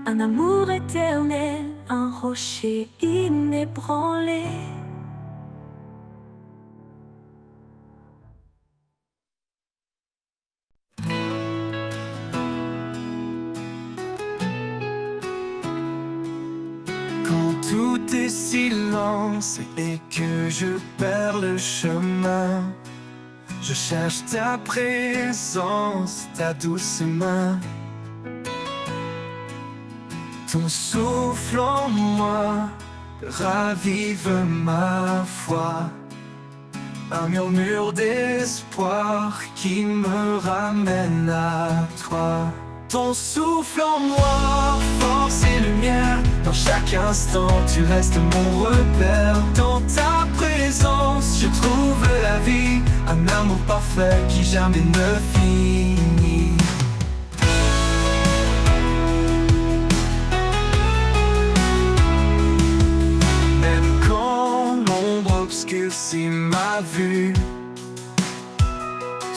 un amour éternel, un rocher inébranlé. Quand tout est silence et que je perds le chemin, je cherche ta présence, ta douce main. Ton souffle en moi ravive ma foi, un murmure d'espoir qui me ramène à toi. Ton souffle en moi, force et lumière. Dans chaque instant, tu restes mon repère. Dans ta présence, je trouve la vie. Un amour parfait qui jamais ne finit. Même quand l'ombre obscurcit ma vue,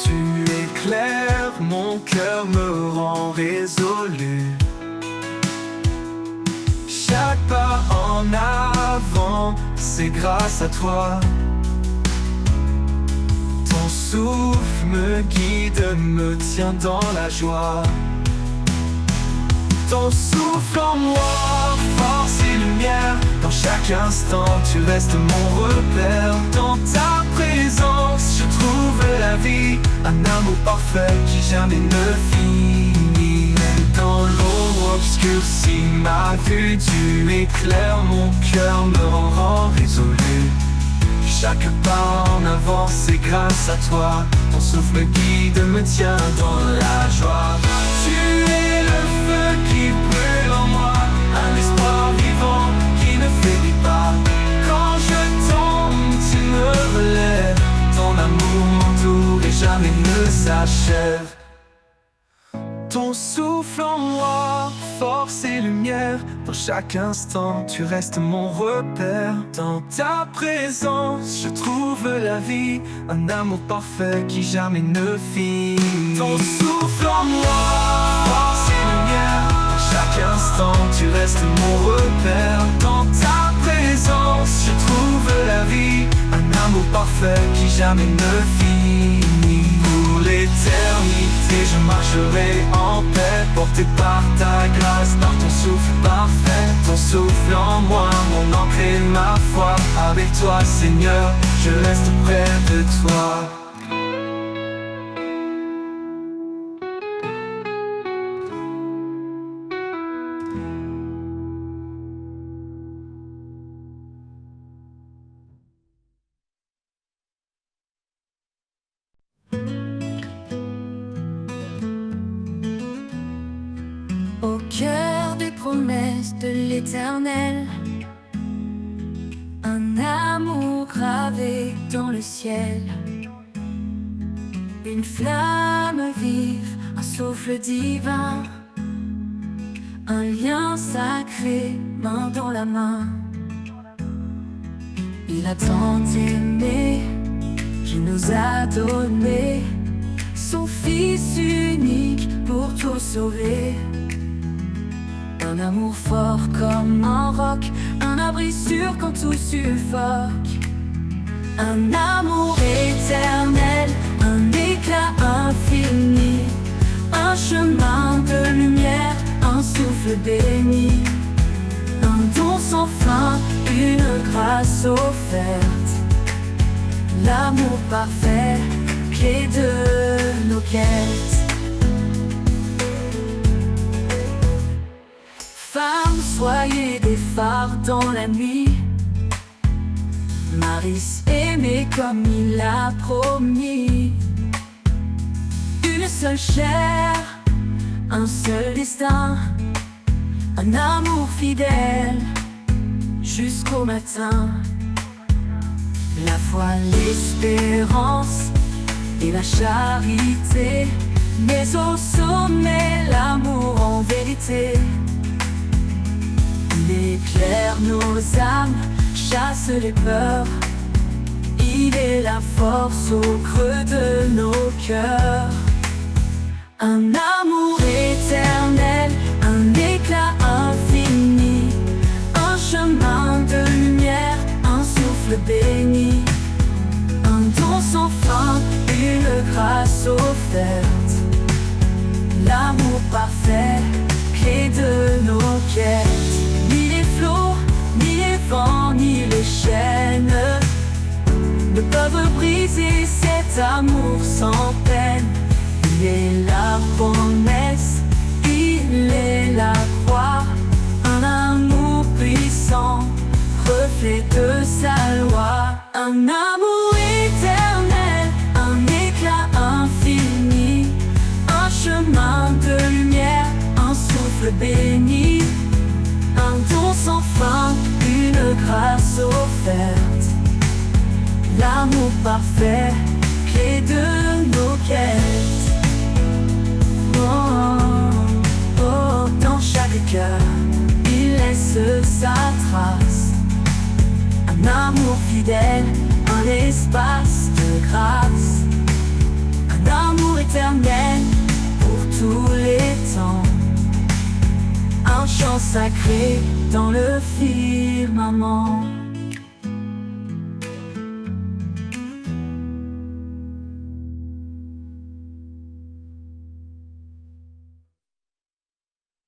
tu éclaires mon cœur, me rend résolu. Chaque pas en avant, c'est grâce à toi. Ton souffle me guide, me tient dans la joie. Ton souffle en moi, force et lumière. Dans chaque instant, tu restes mon repère. Dans ta présence, je trouve la vie. Un amour parfait qui jamais ne finit. Dans l'ombre obscurcie ma vue, tu éclaires mon cœur, me rend résolu. Chaque pas en avant, c'est grâce à toi. Ton souffle me guide, me tient dans la joie. Tu es le feu qui brûle en moi, un espoir vivant qui ne faiblit pas. Quand je tombe, tu me relèves. Ton amour m'entoure et jamais ne s'achève. Ton souffle en moi, force et lumière. Dans chaque instant, tu restes mon repère. Dans ta présence, je trouve la vie. Un amour parfait qui jamais ne finit. Ton souffle en moi, force et lumière. Dans chaque instant, tu restes mon repère. Dans ta présence, je trouve la vie. Un amour parfait qui jamais ne finit. Pour l'éternité, je marcherai en paix, porté par ta grâce, par ton souffle parfait. Ton souffle en moi, mon encre et ma foi. Avec toi, Seigneur, je reste près de toi. Au cœur des promesses de l'Éternel, un amour gravé dans le ciel, une flamme vive, un souffle divin, un lien sacré, main dans la main. Il a tant aimé, il nous a donné son Fils unique pour tout sauver. Un amour fort comme un roc, un abri sûr quand tout suffoque. Un amour éternel, un éclat infini, un chemin de lumière, un souffle béni, un don sans fin, une grâce offerte. L'amour parfait, clé de nos quêtes. Femmes, soyez des phares dans la nuit. Marie aimée comme il l'a promis. Une seule chair, un seul destin, un amour fidèle jusqu'au matin. La foi, l'espérance et la charité, mais au sommet l'amour en vérité. Il éclaire nos âmes, chasse les peurs. Il est la force au creux de nos cœurs. Un amour éternel, un éclat infini, un chemin de lumière, un souffle béni, un don sans fin, une grâce offerte. L'amour parfait, clé de nos quêtes. Ni les flots, ni les vents, ni les chaînes ne peuvent briser cet amour sans peine. Il est la promesse, il est la croix, un amour puissant, reflet de sa loi. Un amour éternel, un éclat infini, un chemin de lumière, couple béni, un don sans fin, une grâce offerte. L'amour parfait, clé de nos quêtes. Oh, oh, dans chaque cœur, il laisse sa trace. Un amour fidèle, un espace de grâce. Un amour éternel pour tous les temps. Un chant sacré dans le firmament.